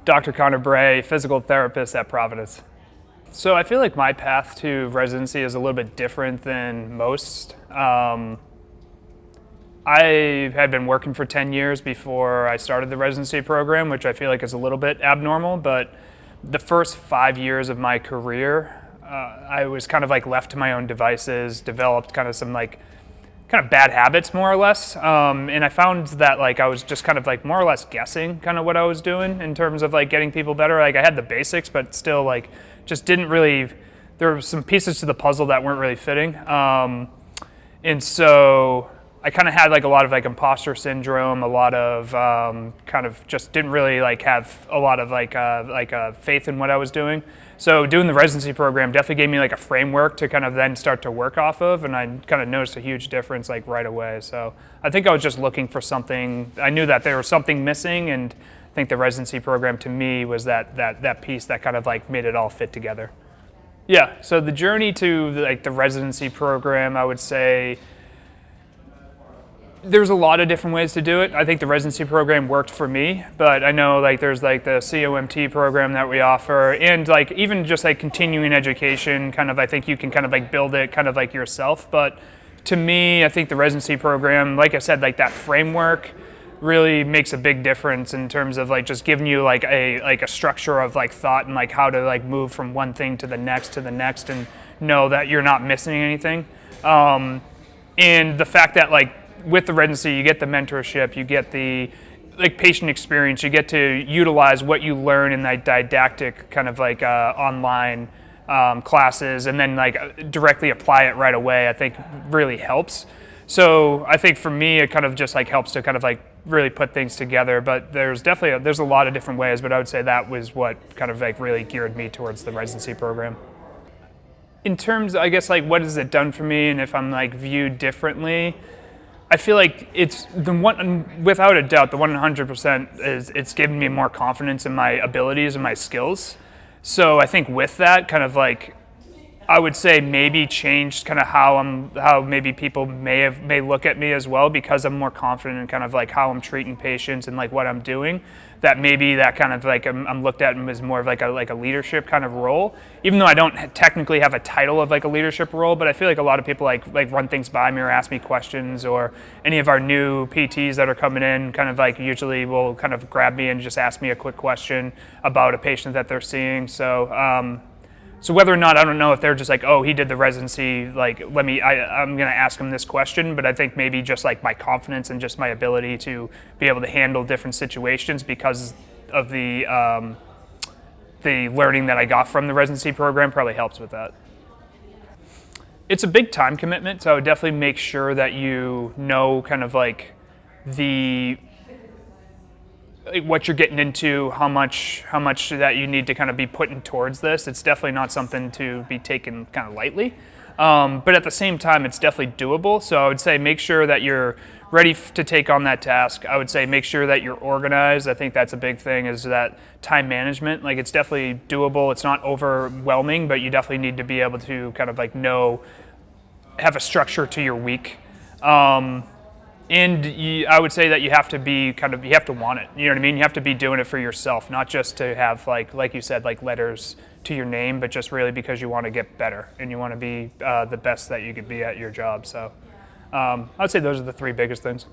Dr. Conor Bray, physical therapist at Providence. So I feel like my path to residency is a little bit different than most. I had been working for 10 years before I started the residency program, which I feel like is a little bit abnormal, but the first 5 years of my career, I was kind of like left to my own devices, developed kind of some kind of bad habits more or less. And I found that like I was just kind of like more or less guessing kind of what I was doing in terms of like getting people better. Like I had the basics, but still like just didn't really, there were some pieces to the puzzle that weren't really fitting. And so I kind of had like a lot of like imposter syndrome, a lot of kind of just didn't really like have a lot of like faith in what I was doing. So doing the residency program definitely gave me like a framework to kind of then start to work off of, and I kind of noticed a huge difference like right away. So I think I was just looking for something. I knew that there was something missing, and I think the residency program to me was that piece that kind of like made it all fit together. Yeah. So the journey to like the residency program, I would say, there's a lot of different ways to do it. I think the residency program worked for me, but I know like there's like the COMT program that we offer, and like even just like continuing education, kind of I think you can kind of like build it kind of like yourself. But to me, I think the residency program, like I said, like that framework really makes a big difference in terms of like just giving you like a structure of like thought and like how to like move from one thing to the next and know that you're not missing anything. And the fact that like with the residency, you get the mentorship, you get the like patient experience, you get to utilize what you learn in that didactic kind of like online classes, and then like directly apply it right away. I think really helps. So I think for me, it kind of just like helps to kind of like really put things together. But there's definitely there's a lot of different ways. But I would say that was what kind of like really geared me towards the residency program. In terms, I guess like what has it done for me, and if I'm like viewed differently. I feel like it's the one, without a doubt, the 100% is it's given me more confidence in my abilities and my skills. So I think with that, kind of like, I would say maybe changed kind of how maybe people may look at me as well, because I'm more confident in kind of like how I'm treating patients and like what I'm doing. That maybe that kind of like I'm looked at as more of like a leadership kind of role, even though I don't technically have a title of like a leadership role. But I feel like a lot of people like run things by me or ask me questions, or any of our new PTs that are coming in kind of like usually will kind of grab me and just ask me a quick question about a patient that they're seeing. So whether or not, I don't know if they're just like, oh, he did the residency, like I'm going to ask him this question, but I think maybe just like my confidence and just my ability to be able to handle different situations because of the learning that I got from the residency program probably helps with that. It's a big time commitment, so I would definitely make sure that you know kind of like what you're getting into, how much that you need to kind of be putting towards this. It's definitely not something to be taken kind of lightly, but at the same time, it's definitely doable. So I would say make sure that you're ready to take on that task. I would say make sure that you're organized. I think that's a big thing, is that time management. Like it's definitely doable. It's not overwhelming, but you definitely need to be able to kind of like have a structure to your week. And I would say that you have to want it. You know what I mean? You have to be doing it for yourself, not just to have like you said, like letters to your name, but just really because you want to get better and you want to be the best that you could be at your job. So I would say those are the three biggest things.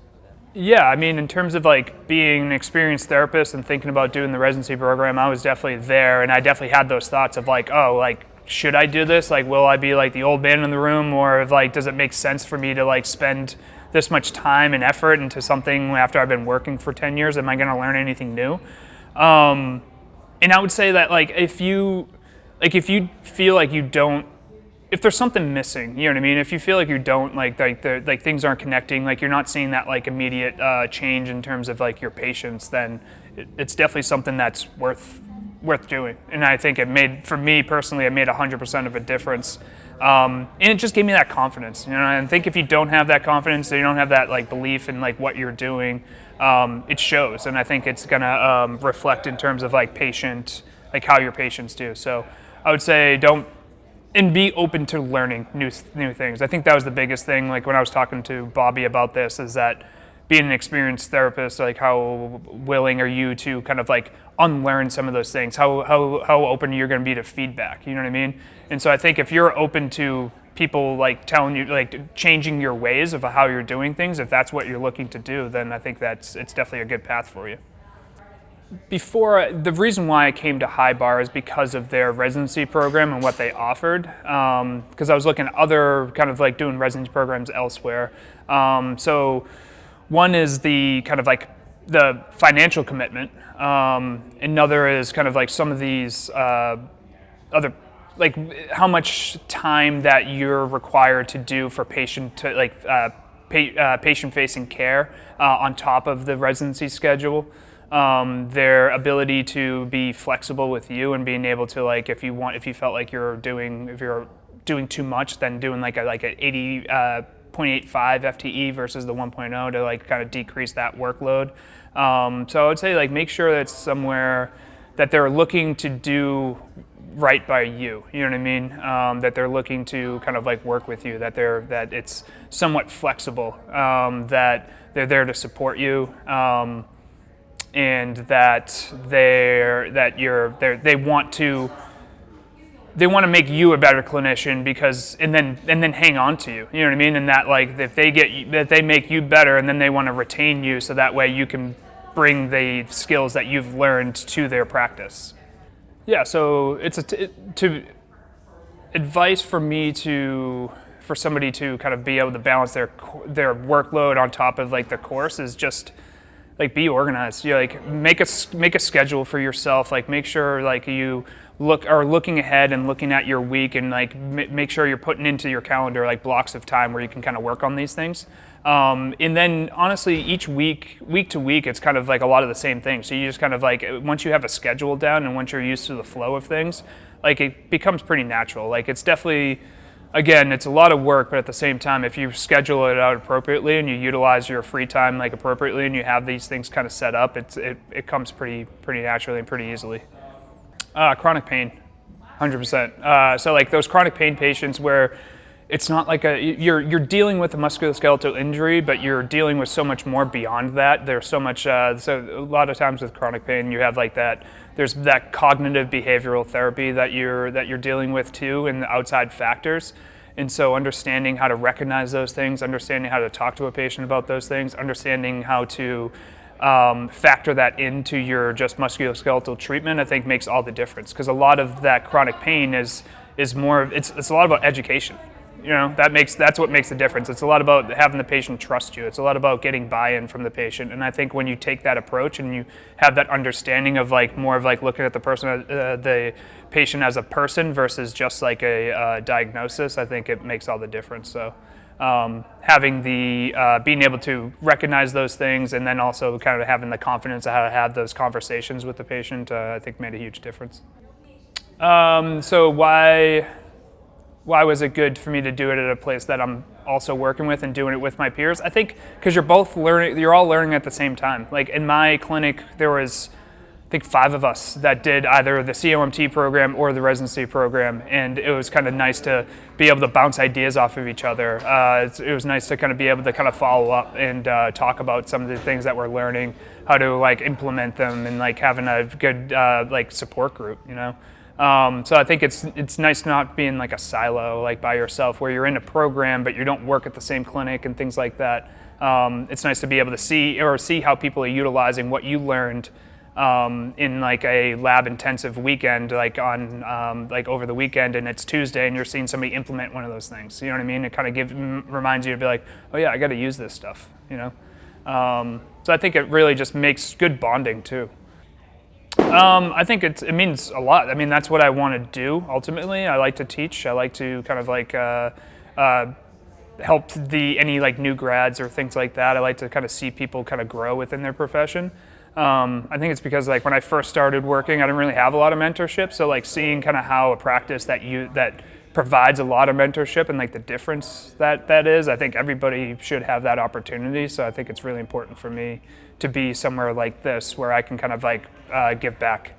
Yeah, I mean, in terms of like being an experienced therapist and thinking about doing the residency program, I was definitely there, and I definitely had those thoughts of like, oh, like, should I do this? Like, will I be like the old man in the room, or like, does it make sense for me to like spend this much time and effort into something after I've been working for 10 years? Am I going to learn anything new? And I would say that like if you feel like you don't, if there's something missing, you know what I mean? If you feel like you don't like things aren't connecting, like you're not seeing that like immediate change in terms of like your patients, then it's definitely something that's worth doing. And I think for me personally, it made 100% of a difference. And it just gave me that confidence, you know. And I think if you don't have that confidence, you don't have that like belief in like what you're doing, it shows. And I think it's gonna reflect in terms of like how your patients do. So I would say be open to learning new things. I think that was the biggest thing. Like when I was talking to Bobby about this, is that being an experienced therapist, like how willing are you to kind of like unlearn some of those things? How open you're going to be to feedback? You know what I mean? And so I think if you're open to people like telling you, like changing your ways of how you're doing things, if that's what you're looking to do, then I think it's definitely a good path for you. Before, the reason why I came to Highbar is because of their residency program and what they offered. Because I was looking at other kind of like doing residency programs elsewhere. So one is the kind of like the financial commitment. Another is kind of like some of these other, like how much time that you're required to do for patient-facing care on top of the residency schedule. Their ability to be flexible with you and being able to, like, if you felt like you're doing too much, then doing like an 80.85 FTE versus the 1.0 to like kind of decrease that workload. So I would say like make sure that it's somewhere that they're looking to do right by you. You know what I mean? That they're looking to kind of like work with you. That it's somewhat flexible. That they're there to support you. And that they want to make you a better clinician because and then hang on to you. You know what I mean? And that like if they make you better and then they want to retain you so that way you can bring the skills that you've learned to their practice. Yeah, so it's advice for somebody to kind of be able to balance their workload on top of like the course is just like be organized. You like make a schedule for yourself. Like make sure like you are looking ahead and looking at your week and like make sure you're putting into your calendar like blocks of time where you can kind of work on these things. And then honestly, each week to week, it's kind of like a lot of the same things. So you just kind of like once you have a schedule down and once you're used to the flow of things, like it becomes pretty natural. Like it's definitely. Again, it's a lot of work, but at the same time, if you schedule it out appropriately and you utilize your free time like appropriately, and you have these things kind of set up, it comes pretty naturally and pretty easily. Chronic pain, 100%. So like those chronic pain patients where it's not like you're dealing with a musculoskeletal injury, but you're dealing with so much more beyond that. There's so much. So a lot of times with chronic pain, you have like that. There's that cognitive behavioral therapy that you're dealing with too, and the outside factors. And so understanding how to recognize those things, understanding how to talk to a patient about those things, understanding how to factor that into your just musculoskeletal treatment, I think makes all the difference. Because a lot of that chronic pain is more. It's a lot about education. You know, that's what makes the difference. It's a lot about having the patient trust you. It's a lot about getting buy-in from the patient. And I think when you take that approach and you have that understanding of like more of like looking at the patient as a person versus just like a diagnosis, I think it makes all the difference. So having being able to recognize those things and then also kind of having the confidence of how to have those conversations with the patient, I think made a huge difference. So why was it good for me to do it at a place that I'm also working with and doing it with my peers? I think because you're all learning at the same time. Like in my clinic, there was, I think 5 of us that did either the COMT program or the residency program, and it was kind of nice to be able to bounce ideas off of each other. It was nice to kind of be able to kind of follow up and talk about some of the things that we're learning, how to like implement them, and like having a good like support group, you know. So I think it's nice not being like a silo, like by yourself, where you're in a program but you don't work at the same clinic and things like that. It's nice to be able to see how people are utilizing what you learned in like a lab intensive weekend, like on like over the weekend, and it's Tuesday, and you're seeing somebody implement one of those things. You know what I mean? It kind of reminds you to be like, oh yeah, I got to use this stuff. You know. So I think it really just makes good bonding too. I think it means a lot. I mean, that's what I want to do ultimately. I like to teach. I like to kind of like help any like new grads or things like that. I like to kind of see people kind of grow within their profession. I think it's because like when I first started working, I didn't really have a lot of mentorship. So like seeing kind of how a practice that provides a lot of mentorship and like the difference that is, I think everybody should have that opportunity. So I think it's really important for me to be somewhere like this where I can kind of like give back.